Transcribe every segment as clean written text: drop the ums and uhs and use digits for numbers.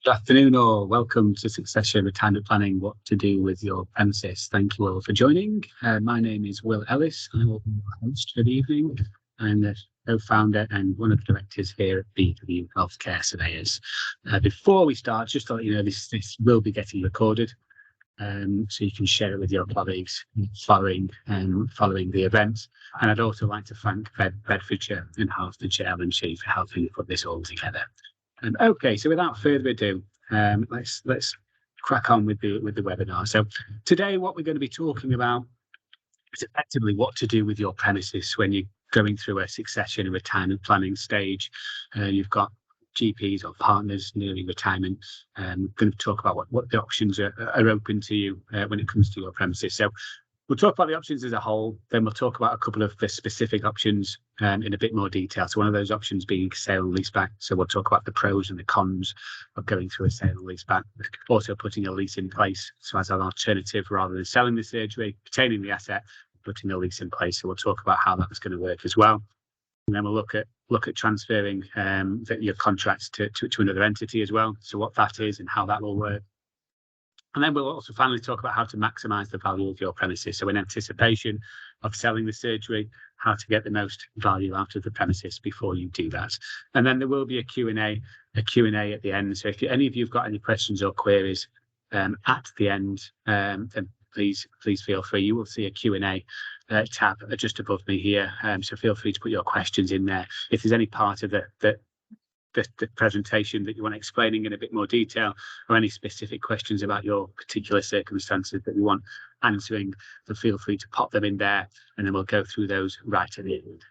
Good afternoon, or welcome to Succession Retirement Planning, what to do with your premises. Thank you all for joining. My name is Will Ellis. I will be your host for the evening. I'm the co-founder and one of the directors here at BW Healthcare Surveyors. Before we start, just to let you know, this will be getting recorded, so you can share it with your colleagues following the event. And I'd also like to thank Bedfordshire and Hertfordshire LMC for helping put this all together. Okay, so without further ado, let's crack on with the webinar. So today, what we're going to be talking about is effectively what to do with your premises when you're going through a succession and retirement planning stage. You've got GPs or partners nearing retirement. Going to talk about what the options are open to you when it comes to your premises. So we'll talk about the options as a whole, then we'll talk about a couple of the specific options in a bit more detail. So one of those options being sale and leaseback. So we'll talk about the pros and the cons of going through a sale and leaseback. Also putting a lease in place, so as an alternative rather than selling the surgery, retaining the asset, putting a lease in place. So we'll talk about how that's going to work as well. And then we'll look at transferring your contracts to another entity as well. So what that is and how that will work. And then we'll also finally talk about how to maximise the value of your premises. So in anticipation of selling the surgery, how to get the most value out of the premises before you do that. And then there will be a Q&A at the end. So if any of you have got any questions or queries at the end, then please feel free. You will see a Q&A tab just above me here. So feel free to put your questions in there. If there's any part of the presentation that you want explaining in a bit more detail, or any specific questions about your particular circumstances that you want answering, then feel free to pop them in there, and then we'll go through those right at the end.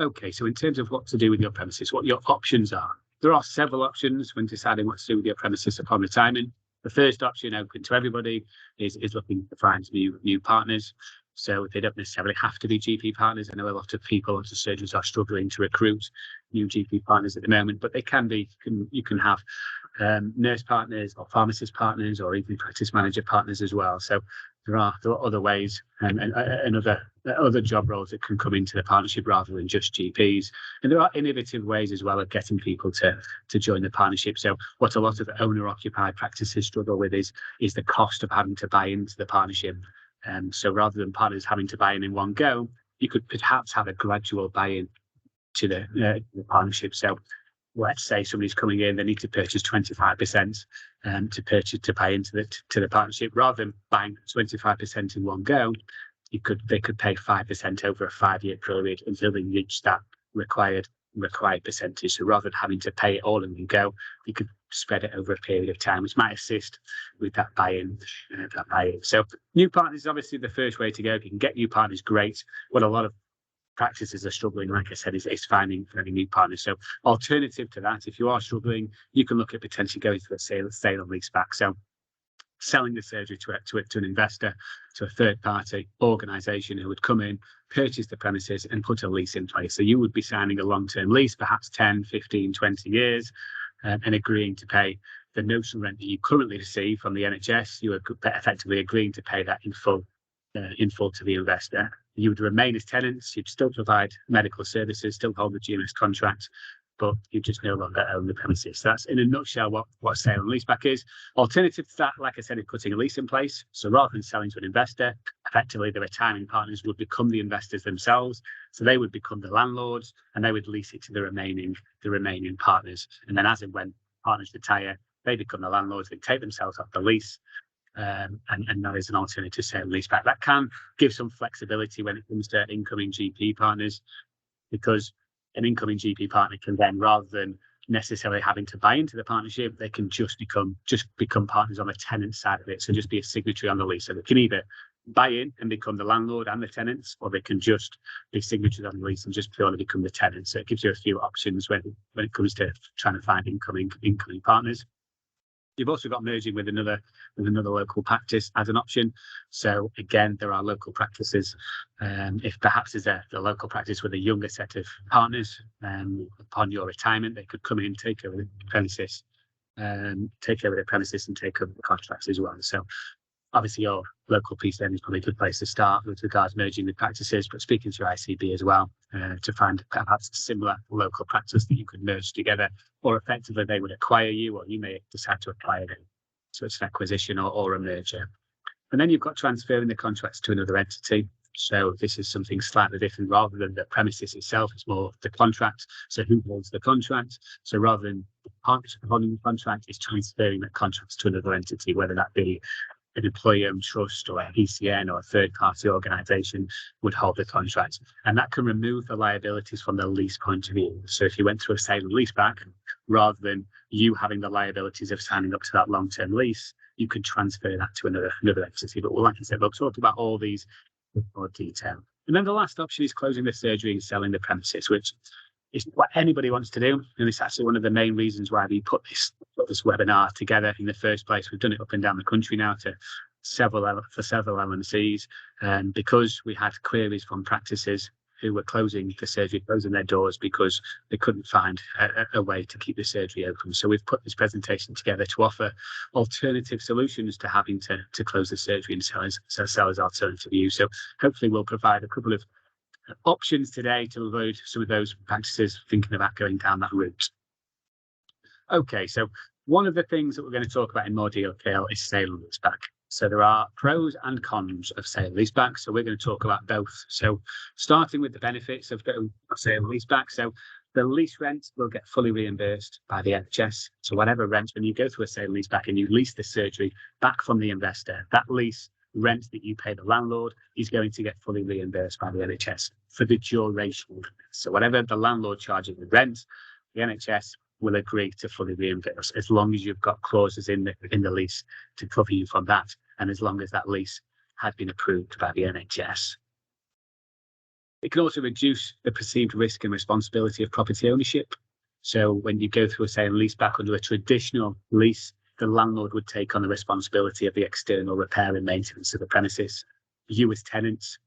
Okay, so in terms of what to do with your premises, what your options are. There are several options when deciding what to do with your premises upon retirement. The first option, open to everybody, is looking to find new partners. So they don't necessarily have to be GP partners. I know a lot of surgeons are struggling to recruit new GP partners at the moment, but they can be. You can have nurse partners or pharmacist partners or even practice manager partners as well. So there are other ways and other job roles that can come into the partnership rather than just GPs. And there are innovative ways as well of getting people to join the partnership. So what a lot of owner-occupied practices struggle with is the cost of having to buy into the partnership. So rather than partners having to buy in one go, you could perhaps have a gradual buy-in to the partnership. So let's say somebody's coming in, they need to purchase 25% to buy into the partnership. Rather than buying 25% in one go, they could pay 5% over a 5-year period until they reach that required percentage. So rather than having to pay it all in one go, you could spread it over a period of time, which might assist with that buy-in. So new partners is obviously the first way to go. If you can get new partners, great. What a lot of practices are struggling, like I said, is finding new partners. So alternative to that, if you are struggling, you can look at potentially going through a sale and leaseback. So selling the surgery to an investor, to a third-party organisation who would come in, purchase the premises and put a lease in place. So you would be signing a long-term lease, perhaps 10, 15, 20 years, and agreeing to pay the notional rent that you currently receive from the NHS. You are effectively agreeing to pay that in full to the investor. You would remain as tenants. You'd still provide medical services, still hold the GMS contract, but you just no longer own the premises. So that's in a nutshell what sale and leaseback is. Alternative to that, like I said, is putting a lease in place. So rather than selling to an investor, effectively the retiring partners would become the investors themselves. So they would become the landlords and they would lease it to the remaining partners. And then as and when partners retire, they become the landlords. They take themselves off the lease. And that is an alternative sale and leaseback. That can give some flexibility when it comes to incoming GP partners, because an incoming GP partner can then, rather than necessarily having to buy into the partnership, they can just become partners on the tenant side of it. So just be a signatory on the lease. So they can either buy in and become the landlord and the tenants, or they can just be signatories on the lease and just purely become the tenants. So it gives you a few options when it comes to trying to find incoming partners. You've also got merging with another local practice as an option. So again, there are local practices. If perhaps there's a local practice with a younger set of partners, upon your retirement, they could come in, take over the premises, and take over the contracts as well. So Obviously, your local PCN is probably a good place to start with regards to merging the practices, but speaking to your ICB as well to find perhaps a similar local practice that you could merge together, or effectively they would acquire you, or you may decide to acquire them. So it's an acquisition or a merger. And then you've got transferring the contracts to another entity. So this is something slightly different. Rather than the premises itself, it's more the contract. So who holds the contract? So rather than the partnership holding the contract, it's transferring that contract to another entity, whether that be an employee-owned trust or a PCN or a third-party organisation would hold the contract. And that can remove the liabilities from the lease point of view. So if you went through a sale and lease back, rather than you having the liabilities of signing up to that long-term lease, you could transfer that to another entity. But like I said, we'll talk about all these in more detail. And then the last option is closing the surgery and selling the premises, which is what anybody wants to do. And it's actually one of the main reasons why we put this webinar together in the first place. We've done it up and down the country now for several LMCs, because we had queries from practices who were closing their doors because they couldn't find a way to keep the surgery open. So we've put this presentation together to offer alternative solutions to having to close the surgery and sell as alternative use. So hopefully we'll provide a couple of options today to avoid some of those practices thinking about going down that route. Okay, so one of the things that we're going to talk about in more detail is sale and leaseback. So there are pros and cons of sale and leaseback. So we're going to talk about both. So starting with the benefits of sale and leaseback. So the lease rent will get fully reimbursed by the NHS. So whatever rent, when you go through a sale and leaseback and you lease the surgery back from the investor, that lease rent that you pay the landlord is going to get fully reimbursed by the NHS for the duration. So whatever the landlord charges the rent, the NHS will agree to fully reimburse, as long as you've got clauses in the lease to cover you from that, and as long as that lease had been approved by the NHS. It can also reduce the perceived risk and responsibility of property ownership. So when you go through a sale and leaseback under a traditional lease, the landlord would take on the responsibility of the external repair and maintenance of the premises. You as tenants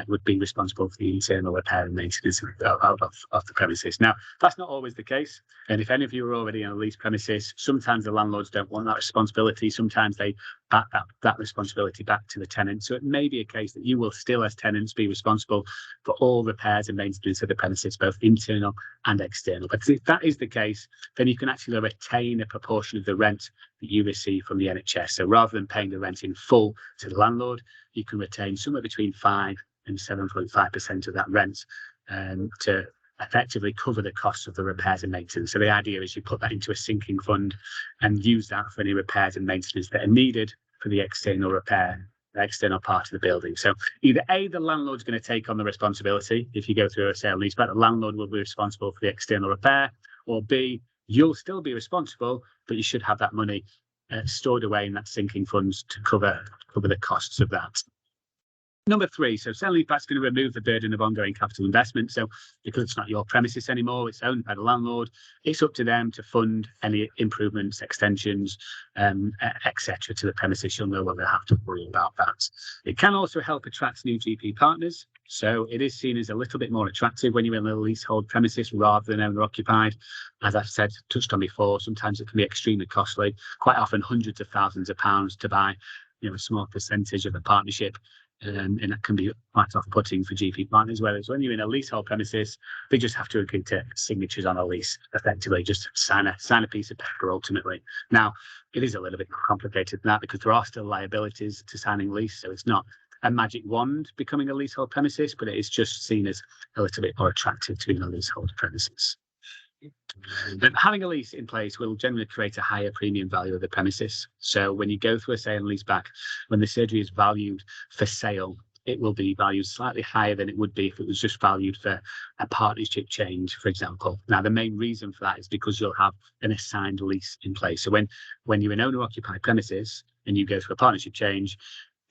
would be responsible for the internal repair and maintenance of the premises. Now, that's not always the case. And if any of you are already on a lease premises, sometimes the landlords don't want that responsibility. Sometimes they back that responsibility back to the tenant. So it may be a case that you will still, as tenants, be responsible for all repairs and maintenance of the premises, both internal and external. But if that is the case, then you can actually retain a proportion of the rent that you receive from the NHS. So rather than paying the rent in full to the landlord, you can retain somewhere between 5 and 7.5% of that rent to effectively cover the costs of the repairs and maintenance. So the idea is you put that into a sinking fund and use that for any repairs and maintenance that are needed for the external repair, the external part of the building. So either A, the landlord's going to take on the responsibility. If you go through a sale and leaseback, the landlord will be responsible for the external repair, or B, you'll still be responsible, but you should have that money stored away in that sinking funds to cover the costs of that. Number 3, so sale and leaseback is going to remove the burden of ongoing capital investment. So because it's not your premises anymore, it's owned by the landlord, it's up to them to fund any improvements, extensions, etc. to the premises. You'll no longer have to worry about that. It can also help attract new GP partners. So it is seen as a little bit more attractive when you're in a leasehold premises rather than owner occupied. As I've said, touched on before, sometimes it can be extremely costly, quite often hundreds of thousands of pounds to buy a small percentage of the partnership. And that can be quite off-putting for GP partners, whereas when you're in a leasehold premises, they just have to agree to signatures on a lease, effectively just sign a piece of paper ultimately. Now, it is a little bit more complicated than that because there are still liabilities to signing lease, so it's not a magic wand becoming a leasehold premises, but it is just seen as a little bit more attractive to be in a leasehold premises. But having a lease in place will generally create a higher premium value of the premises. So when you go through a sale and lease back, when the surgery is valued for sale, it will be valued slightly higher than it would be if it was just valued for a partnership change, for example. Now, the main reason for that is because you'll have an assigned lease in place. So when you're an owner-occupied premises and you go through a partnership change,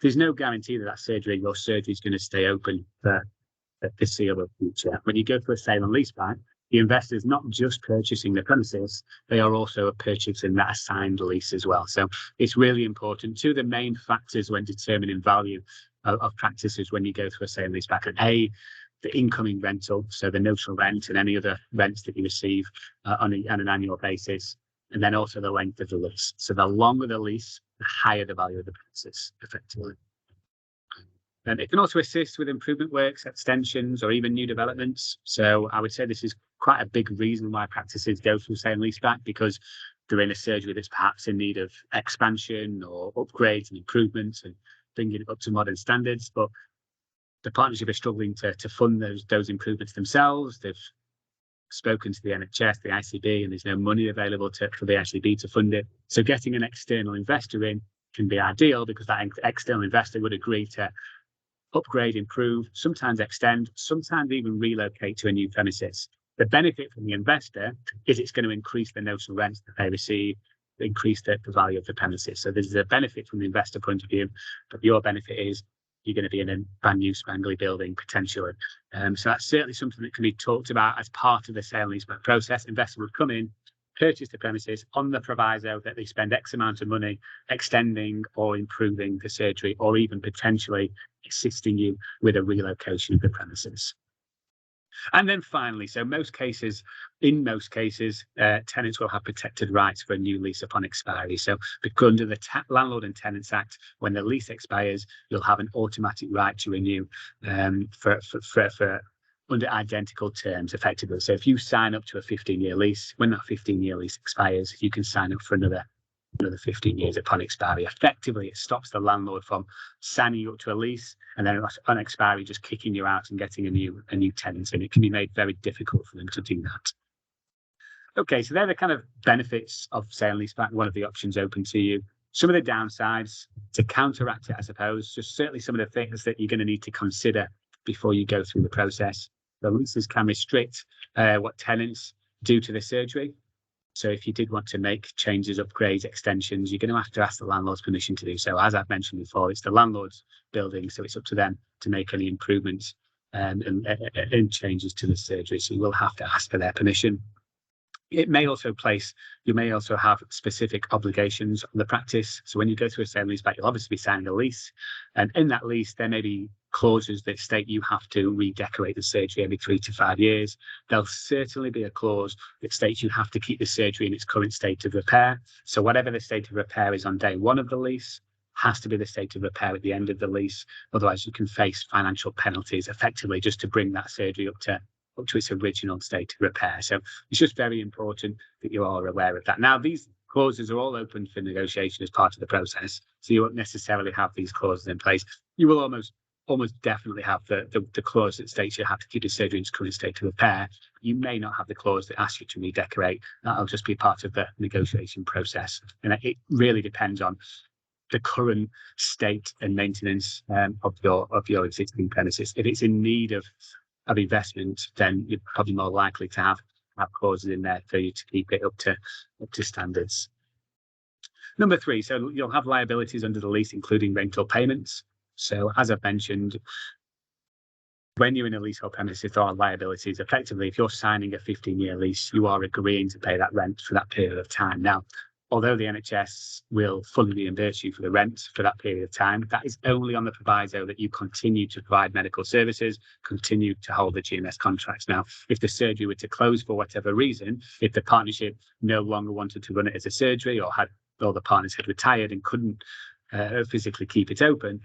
there's no guarantee that your surgery is going to stay open for the foreseeable future. When you go through a sale and lease back, the investor is not just purchasing the premises, they are also purchasing that assigned lease as well. So it's really important. Two of the main factors when determining value of practices when you go through a sale and lease back are A, the incoming rental, so the notional rent and any other rents that you receive on an annual basis, and then also the length of the lease. So the longer the lease, the higher the value of the premises, effectively. And it can also assist with improvement works, extensions, or even new developments. So I would say this is quite a big reason why practices go through sale and leaseback, because they're in a surgery that's perhaps in need of expansion or upgrades and improvements and bringing it up to modern standards. But the partnership is struggling to fund those improvements themselves. They've spoken to the NHS, the ICB, and there's no money available for the ICB to fund it. So getting an external investor in can be ideal, because that external investor would agree to upgrade, improve, sometimes extend, sometimes even relocate to a new premises. The benefit from the investor is it's going to increase the notional rents that they receive, increase the value of the premises. So there's a benefit from the investor point of view, but your benefit is you're going to be in a brand new spangly building potentially. So that's certainly something that can be talked about as part of the sale and leaseback process. Investor would come in, purchase the premises on the proviso that they spend X amount of money extending or improving the surgery, or even potentially assisting you with a relocation of the premises. And then finally, so in most cases, tenants will have protected rights for a new lease upon expiry. So because under the Landlord and Tenants Act, when the lease expires, you'll have an automatic right to renew for under identical terms, effectively. So if you sign up to a 15-year lease, when that 15-year lease expires, you can sign up for another 15 years upon expiry. Effectively, it stops the landlord from signing you up to a lease and then on expiry just kicking you out and getting a new tenant in. It can be made very difficult for them to do that. Okay, so they're the kind of benefits of sale and leaseback, one of the options open to you. Some of the downsides to counteract it, I suppose, just certainly some of the things that you're going to need to consider before you go through the process. The leases can restrict what tenants do to the surgery. So if you did want to make changes, upgrades, extensions, you're going to have to ask the landlord's permission to do so. As I've mentioned before, it's the landlord's building, so it's up to them to make any improvements and changes to the surgery. So you will have to ask for their permission. You may also have specific obligations on the practice. So when you go through a sale and leaseback, you'll obviously be signing a lease. And in that lease, there may be clauses that state you have to redecorate the surgery every 3 to 5 years. There'll certainly be a clause that states you have to keep the surgery in its current state of repair. So whatever the state of repair is on day one of the lease has to be the state of repair at the end of the lease. Otherwise, you can face financial penalties effectively just to bring that surgery up to its original state of repair. So it's just very important that you are aware of that. Now, these clauses are all open for negotiation as part of the process, so you won't necessarily have these clauses in place. You will almost definitely have the clause that states you have to keep the surgery in its current state of repair. You may not have the clause that asks you to redecorate. That'll just be part of the negotiation process. And it really depends on the current state and maintenance of your existing premises. If it's in need of investment, then you're probably more likely to have clauses in there for you to keep it up to standards. Number 3, so you'll have liabilities under the lease, including rental payments. So as I've mentioned, when you're in a leasehold premises, there are liabilities. Effectively, if you're signing a 15-year lease, you are agreeing to pay that rent for that period of time. Now, although the NHS will fully reimburse you for the rent for that period of time, that is only on the proviso that you continue to provide medical services, continue to hold the GMS contracts. Now, if the surgery were to close for whatever reason, if the partnership no longer wanted to run it as a surgery, or the partners had retired and couldn't physically keep it open,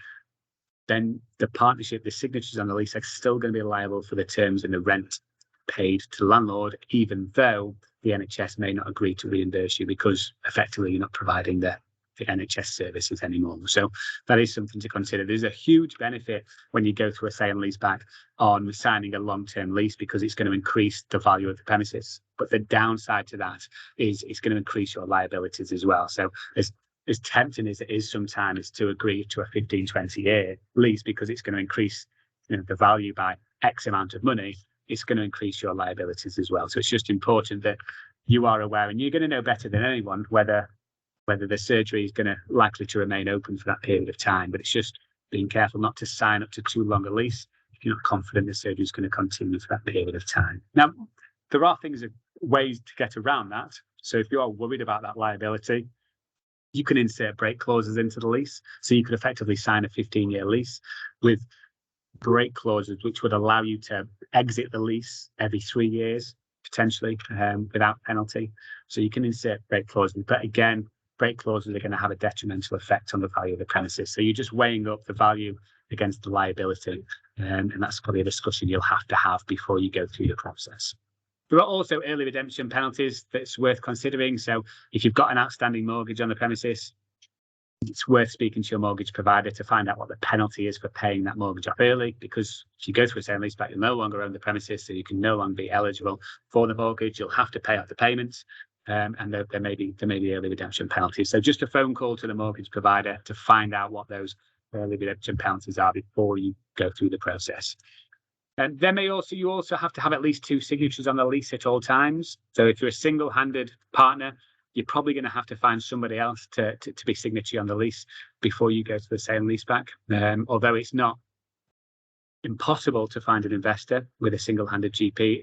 then the partnership, the signatures on the lease, are still going to be liable for the terms and the rent paid to the landlord, even though the NHS may not agree to reimburse you, because effectively you're not providing the NHS services anymore. So that is something to consider. There's a huge benefit when you go through a sale and leaseback on signing a long-term lease, because it's going to increase the value of the premises. But the downside to that is it's going to increase your liabilities as well. So as tempting as it is sometimes to agree to a 15, 20-year lease, because it's going to increase the value by X amount of money, it's going to increase your liabilities as well. So it's just important that you are aware, and you're going to know better than anyone whether the surgery is likely to remain open for that period of time. But it's just being careful not to sign up to too long a lease if you're not confident the surgery is going to continue for that period of time. Now, there are ways to get around that. So if you are worried about that liability, you can insert break clauses into the lease. So you could effectively sign a 15-year lease with break clauses, which would allow you to exit the lease every 3 years, potentially, without penalty. So you can insert break clauses. But again, break clauses are going to have a detrimental effect on the value of the premises. So you're just weighing up the value against the liability, and that's probably a discussion you'll have to have before you go through the process. There are also early redemption penalties that's worth considering. So if you've got an outstanding mortgage on the premises, it's worth speaking to your mortgage provider to find out what the penalty is for paying that mortgage off early, because if you go through a sale and leaseback, you'll no longer own the premises, so you can no longer be eligible for the mortgage. You'll have to pay out the payments, and there may be early redemption penalties. So just a phone call to the mortgage provider to find out what those early redemption penalties are before you go through the process. And you also have to have at least 2 signatures on the lease at all times. So if you're a single-handed partner, you're probably going to have to find somebody else to be signatory on the lease before you go to the sale and leaseback. Although it's not impossible to find an investor with a single-handed GP,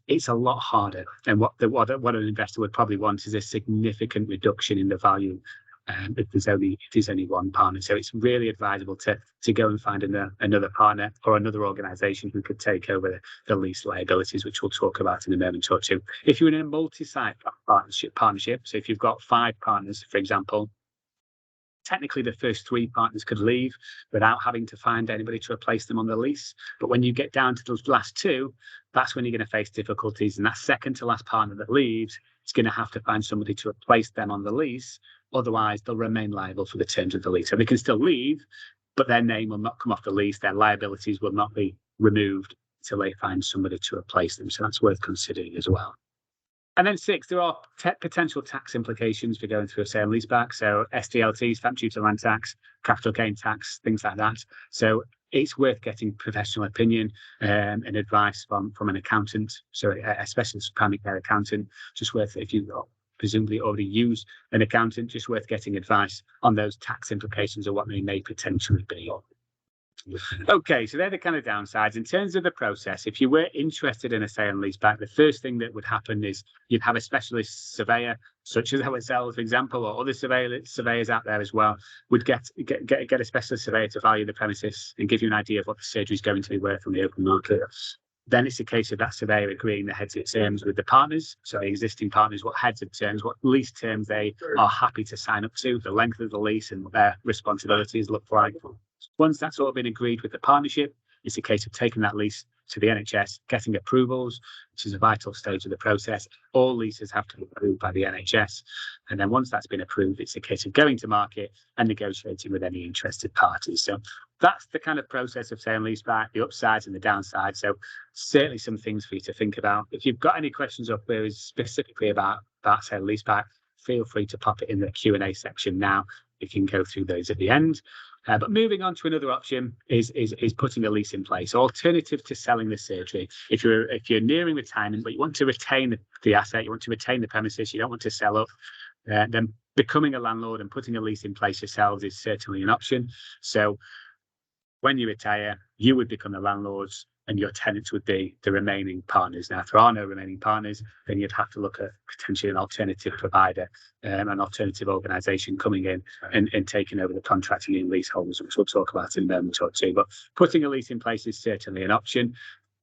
it's a lot harder. And what an investor would probably want is a significant reduction in the value if there's only one partner. So it's really advisable to go and find another partner or another organisation who could take over the lease liabilities, which we'll talk about in a moment or two. If you're in a multi-site partnership, so if you've got 5 partners, for example, technically the first 3 partners could leave without having to find anybody to replace them on the lease. But when you get down to the last 2, that's when you're going to face difficulties. And that second to last partner that leaves is going to have to find somebody to replace them on the lease. Otherwise, they'll remain liable for the terms of the lease. So they can still leave, but their name will not come off the lease. Their liabilities will not be removed until they find somebody to replace them. So that's worth considering as well. And then 6, there are potential tax implications for going through a sale and leaseback. So SDLT, stamp duty, land tax, capital gain tax, things like that. So it's worth getting professional opinion and advice from an accountant. So a specialist primary care accountant, just worth, if you presumably already use an accountant, just worth getting advice on those tax implications or what they may potentially be. Okay, so they're the kind of downsides. In terms of the process, if you were interested in a sale and leaseback, the first thing that would happen is you'd have a specialist surveyor, such as ourselves, for example, or other surveyors out there as well, would get a specialist surveyor to value the premises and give you an idea of what the surgery is going to be worth on the open market. Then it's a case of that surveyor agreeing the heads of terms with the partners, so the existing partners, what heads of terms, what lease terms they are happy to sign up to, the length of the lease and what their responsibilities look like. Once that's all been agreed with the partnership, it's a case of taking that lease to the NHS, getting approvals, which is a vital stage of the process. All leases have to be approved by the NHS. And then once that's been approved, it's a case of going to market and negotiating with any interested parties. So that's the kind of process of sale and leaseback, the upsides and the downsides. So certainly some things for you to think about. If you've got any questions or queries specifically about sale and leaseback, feel free to pop it in the Q&A section now. We can go through those at the end. But moving on to another option is putting a lease in place. Alternative to selling the surgery. If you're nearing retirement, but you want to retain the asset, you want to retain the premises, you don't want to sell up, then becoming a landlord and putting a lease in place yourselves is certainly an option. So when you retire, you would become the landlords and your tenants would be the remaining partners. Now, if there are no remaining partners, then you'd have to look at potentially an alternative provider, an alternative organisation coming in and taking over the contracting in leaseholders, which we'll talk about in a moment or two. But putting a lease in place is certainly an option.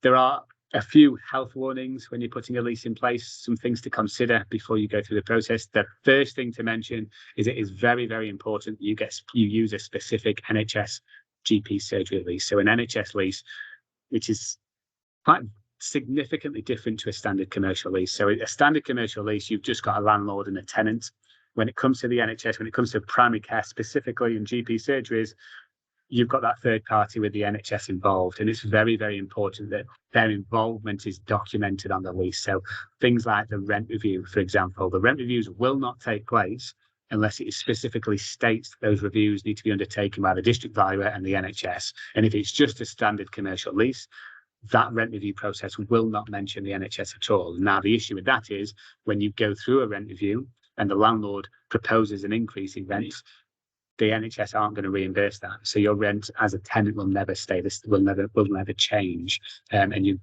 There are a few health warnings when you're putting a lease in place, some things to consider before you go through the process. The first thing to mention is it is very, very important you use a specific NHS GP surgery lease. So an NHS lease, which is quite significantly different to a standard commercial lease. So a standard commercial lease, you've just got a landlord and a tenant. When it comes to the NHS, when it comes to primary care specifically and GP surgeries, you've got that third party with the NHS involved. And it's very, very important that their involvement is documented on the lease. So things like the rent review, for example, the rent reviews will not take place unless it specifically states that those reviews need to be undertaken by the district valuer and the NHS. And if it's just a standard commercial lease, that rent review process will not mention the NHS at all. Now, the issue with that is when you go through a rent review and the landlord proposes an increase in rent, the NHS aren't going to reimburse that. So your rent as a tenant will never stay. This will never change. And you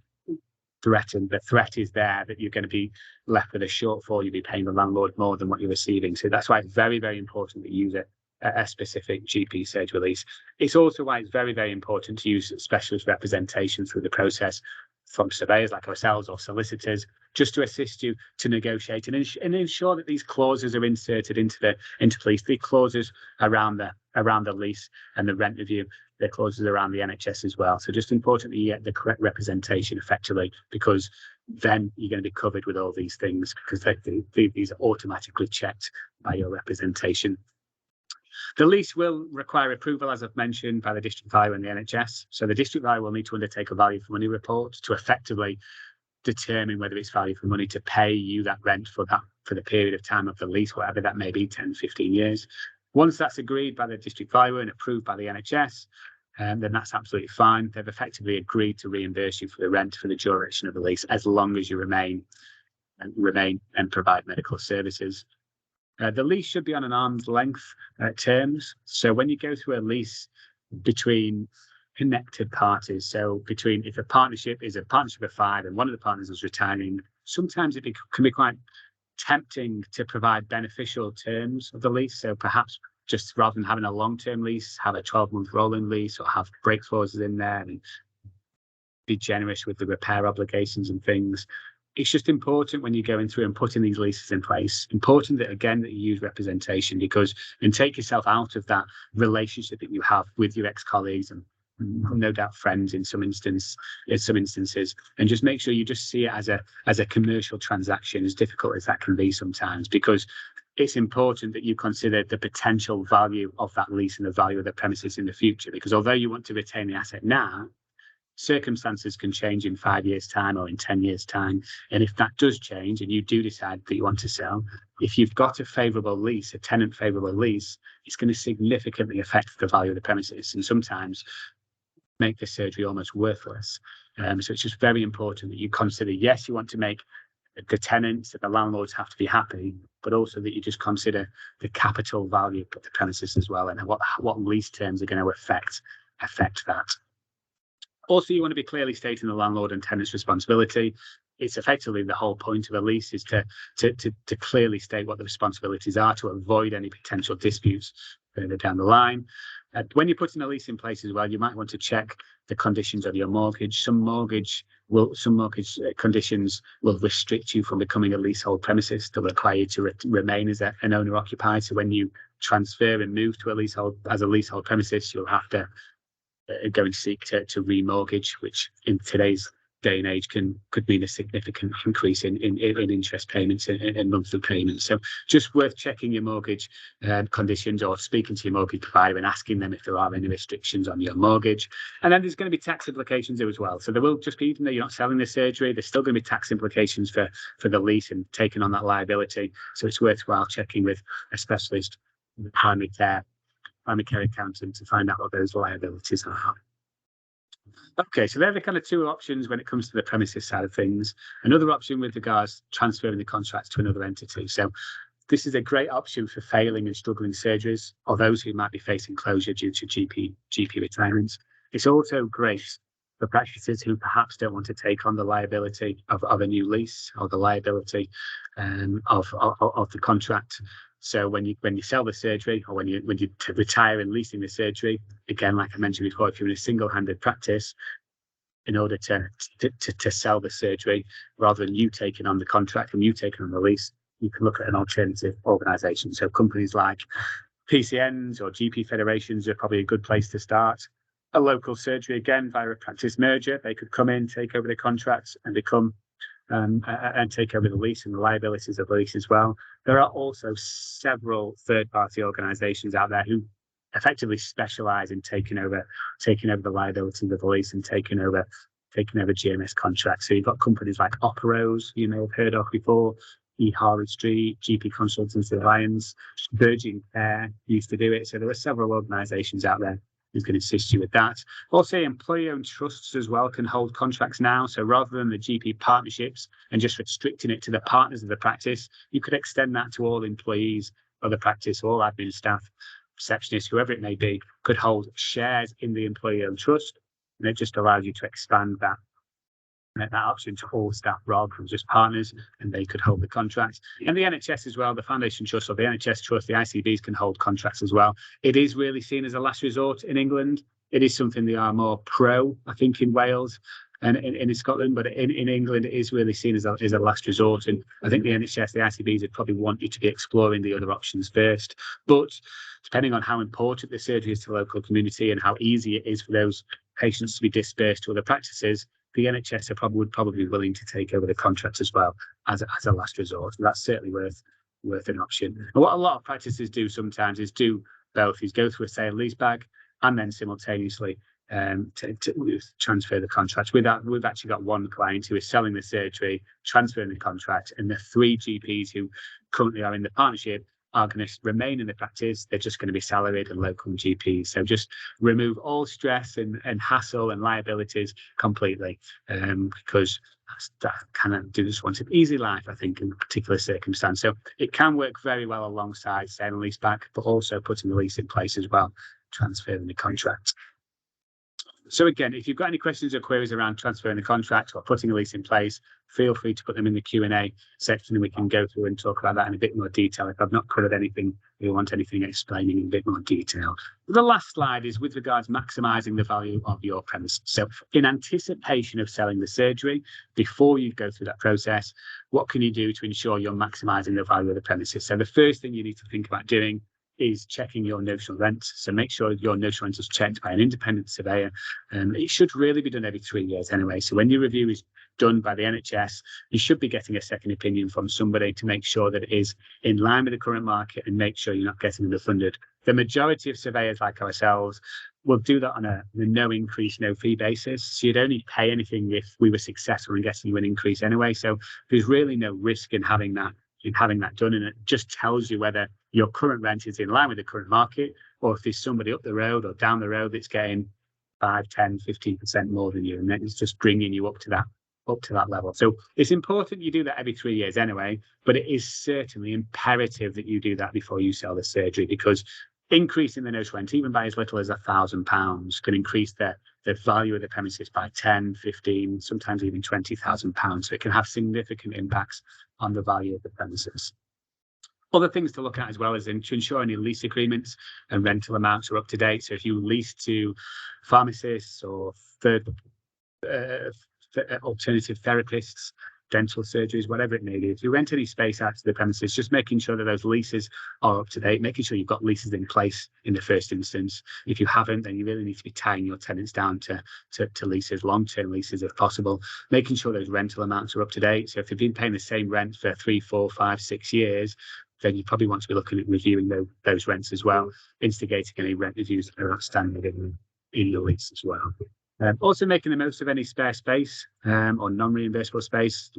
the threat is there that you're going to be left with a shortfall. You'll be paying the landlord more than what you're receiving. So that's why it's very, very important that you use a specific GP surgery lease. It's also why it's very, very important to use specialist representation through the process from surveyors like ourselves or solicitors just to assist you to negotiate and ensure that these clauses are inserted into place. The clauses around the lease and the rent review, the clauses around the NHS as well. So just important that you get the correct representation effectively, because then you're going to be covered with all these things, because these are automatically checked by your representation. The lease will require approval, as I've mentioned, by the district valuer and the NHS. So the district valuer will need to undertake a value for money report to effectively determine whether it's value for money to pay you that rent for the period of time of the lease, whatever that may be, 10, 15 years. Once that's agreed by the district valuer and approved by the NHS, then that's absolutely fine. They've effectively agreed to reimburse you for the rent for the duration of the lease, as long as you remain and provide medical services. The lease should be on an arm's length terms. So when you go through a lease between connected parties, so if a partnership is a partnership of 5 and one of the partners is retiring, sometimes it can be quite tempting to provide beneficial terms of the lease. So perhaps just rather than having a long-term lease, have a 12-month rolling lease, or have break clauses in there and be generous with the repair obligations and things. It's just important when you're going through and putting these leases in place, important that, again, that you use representation, and take yourself out of that relationship that you have with your ex-colleagues and no doubt friends in some instances, and just make sure you just see it as a commercial transaction, as difficult as that can be sometimes, because it's important that you consider the potential value of that lease and the value of the premises in the future, because although you want to retain the asset now, circumstances can change in 5 years' time or in 10 years' time. And if that does change and you do decide that you want to sell, if you've got a favourable lease, a tenant favourable lease, it's going to significantly affect the value of the premises and sometimes make the surgery almost worthless. So it's just very important that you consider, yes, you want to make the tenants, the landlords have to be happy, but also that you just consider the capital value of the premises as well, and what lease terms are going to affect that. Also, you want to be clearly stating the landlord and tenant's responsibility. It's effectively the whole point of a lease is to clearly state what the responsibilities are, to avoid any potential disputes further down the line. When you're putting a lease in place as well, you might want to check the conditions of your mortgage. Some mortgage conditions will restrict you from becoming a leasehold premises. They'll require you to remain as an owner occupied. So when you transfer and move to a leasehold premises, you'll have to go and seek to remortgage, which in today's day and age could mean a significant increase in interest payments and monthly payments. So just worth checking your mortgage conditions, or speaking to your mortgage provider and asking them if there are any restrictions on your mortgage. And then there's going to be tax implications there as well. So there will just be, even though you're not selling the surgery, there's still going to be tax implications for the lease and taking on that liability. So it's worthwhile checking with a specialist, primary care accountant, to find out what those liabilities are. Okay, so they're the kind of two options when it comes to the premises side of things. Another option with regards to transferring the contracts to another entity. So this is a great option for failing and struggling surgeries, or those who might be facing closure due to GP retirements. It's also great for practices who perhaps don't want to take on the liability of a new lease, or the liability of the contract. So when you sell the surgery, or when you retire and leasing the surgery, again, like I mentioned before, if you're in a single-handed practice, in order to sell the surgery, rather than you taking on the contract and you taking on the lease, you can look at an alternative organisation. So companies like PCNs or GP federations are probably a good place to start. A local surgery, again, via a practice merger, they could come in, take over the contracts, and and take over the lease and the liabilities of the lease as well. There are also several third-party organisations out there who effectively specialise in taking over the liabilities of the lease and taking over GMS contracts. So you've got companies like Operos, you may have heard of before, E. Harley Street, GP Consultancy Alliance, Virgin Care used to do it. So there are several organisations out there who can assist you with that. Also, employee-owned trusts as well can hold contracts now. So rather than the GP partnerships and just restricting it to the partners of the practice, you could extend that to all employees of the practice, all admin staff, receptionists, whoever it may be, could hold shares in the employee-owned trust. And it just allows you to expand that option to all staff rather than just partners, and they could hold the contracts. And the NHS as well, the Foundation Trust or the NHS Trust, the ICBs can hold contracts as well. It is really seen as a last resort in England. It is something they are more pro, I think, in Wales. and in Scotland, but in England, it is really seen as a last resort. And I think the NHS, the ICBs would probably want you to be exploring the other options first. But depending on how important the surgery is to the local community and how easy it is for those patients to be dispersed to other practices, the NHS would probably be willing to take over the contract as well as a last resort. And that's certainly worth an option. And what a lot of practices do sometimes is do both, is go through a sale leaseback and then simultaneously to transfer the contract. We've actually got one client who is selling the surgery, transferring the contract, and the 3 GPs who currently are in the partnership are going to remain in the practice. They're just going to be salaried and local GPs. So just remove all stress and hassle and liabilities completely, because that just wants an easy life, I think, in a particular circumstance. So it can work very well alongside sale and lease back, but also putting the lease in place as well, transferring the contract. So again, if you've got any questions or queries around transferring the contract or putting a lease in place, feel free to put them in the Q&A section and we can go through and talk about that in a bit more detail. If I've not covered anything, you want anything explaining in a bit more detail. The last slide is with regards maximising the value of your premises. So in anticipation of selling the surgery, before you go through that process, what can you do to ensure you're maximising the value of the premises? So the first thing you need to think about doing is checking your notional rent. So make sure your notional rent is checked by an independent surveyor. It should really be done every 3 years anyway. So when your review is done by the NHS, you should be getting a second opinion from somebody to make sure that it is in line with the current market and make sure you're not getting underfunded. The majority of surveyors like ourselves will do that on a no increase, no fee basis. So you'd only pay anything if we were successful in getting you an increase anyway. So there's really no risk in having that done, and it just tells you whether your current rent is in line with the current market, or if there's somebody up the road or down the road that's getting 5, 10, 15% more than you, and then it's just bringing you up to that level. So it's important you do that every 3 years anyway, but it is certainly imperative that you do that before you sell the surgery, because increasing the notional rent, even by as little as £1,000, can increase the value of the premises by 10, 15, sometimes even £20,000. So it can have significant impacts on the value of the premises. Other things to look at as well is to ensure any lease agreements and rental amounts are up to date. So if you lease to pharmacists or alternative therapists, dental surgeries, whatever it may be, if you rent any space out to the premises, just making sure that those leases are up to date, making sure you've got leases in place in the first instance. If you haven't, then you really need to be tying your tenants down to leases, long-term leases if possible, making sure those rental amounts are up to date. So if they've been paying the same rent for 3, 4, 5, 6 years, then you probably want to be looking at reviewing those rents as well, instigating any rent reviews that are outstanding in your lease as well. Also making the most of any spare space or non-reimbursable space.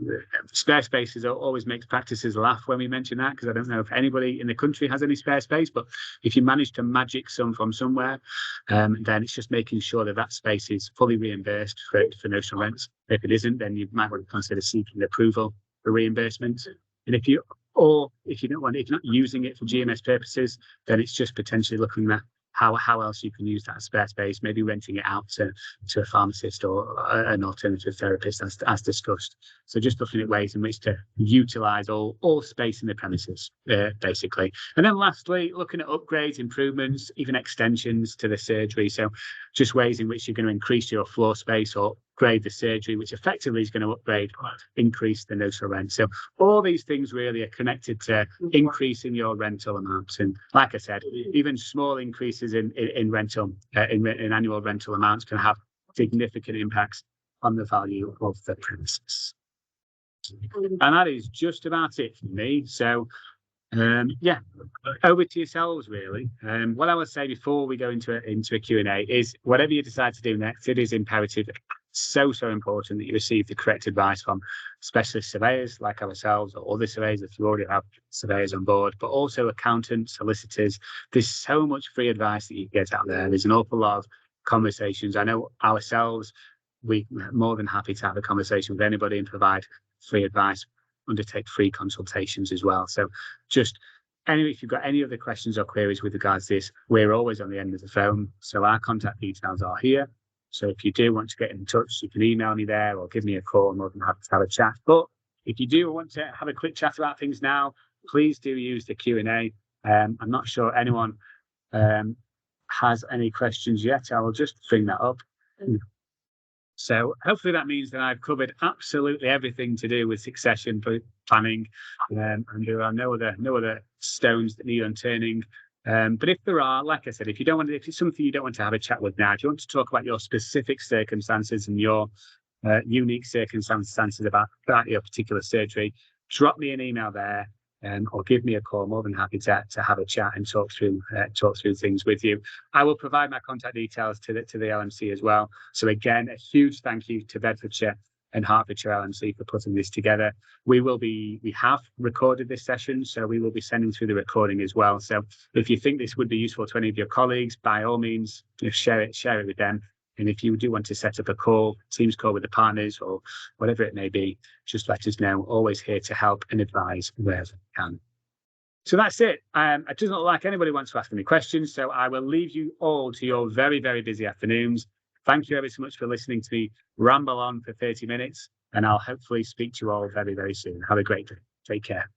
Spare spaces always makes practices laugh when we mention that, because I don't know if anybody in the country has any spare space, but if you manage to magic some from somewhere, then it's just making sure that space is fully reimbursed for notional rents. If it isn't, then you might want to consider seeking approval for reimbursement. And if you're not using it for GMS purposes, then it's just potentially looking at how else you can use that spare space, maybe renting it out to a pharmacist or an alternative therapist as discussed. So just looking at ways in which to utilise all space in the premises, basically. And then lastly, looking at upgrades, improvements, even extensions to the surgery. So just ways in which you're going to increase your floor space or upgrade the surgery, which effectively is going to increase the notional rent. So all these things really are connected to increasing your rental amounts. And like I said, even small increases in rental, in annual rental amounts can have significant impacts on the value of the premises. And that is just about it for me. So yeah, over to yourselves really. What I would say before we go into a Q&A is whatever you decide to do next, it is imperative, so important that you receive the correct advice from specialist surveyors like ourselves or other surveyors if you already have surveyors on board, but also accountants, solicitors. There's so much free advice that you get out there. There's an awful lot of conversations. I know ourselves, we're more than happy to have a conversation with anybody and provide free advice, undertake free consultations as well. So just anyway, if you've got any other questions or queries with regards to this, we're always on the end of the phone. So our contact details are here. So if you do want to get in touch, you can email me there or give me a call. I'm more than happy to have a chat. But if you do want to have a quick chat about things now, please do use the Q&A. I'm not sure anyone has any questions yet. I will just bring that up. So hopefully that means that I've covered absolutely everything to do with succession planning, and there are no other stones that need unturning. But if there are, like I said, if it's something you don't want to have a chat with now, if you want to talk about your specific circumstances and your unique circumstances about your particular surgery, drop me an email there, or give me a call. More than happy to have a chat and talk through things with you. I will provide my contact details to the LMC as well. So again, a huge thank you to Bedfordshire and Hertfordshire LMC for putting this together. We have recorded this session, so we will be sending through the recording as well. So if you think this would be useful to any of your colleagues, by all means, share it with them. And if you do want to set up a Teams call with the partners or whatever it may be, just let us know. Always here to help and advise wherever we can. So that's it. It doesn't look like anybody wants to ask any questions, so I will leave you all to your very, very busy afternoons. Thank you ever so much for listening to me ramble on for 30 minutes, and I'll hopefully speak to you all very, very soon. Have a great day. Take care.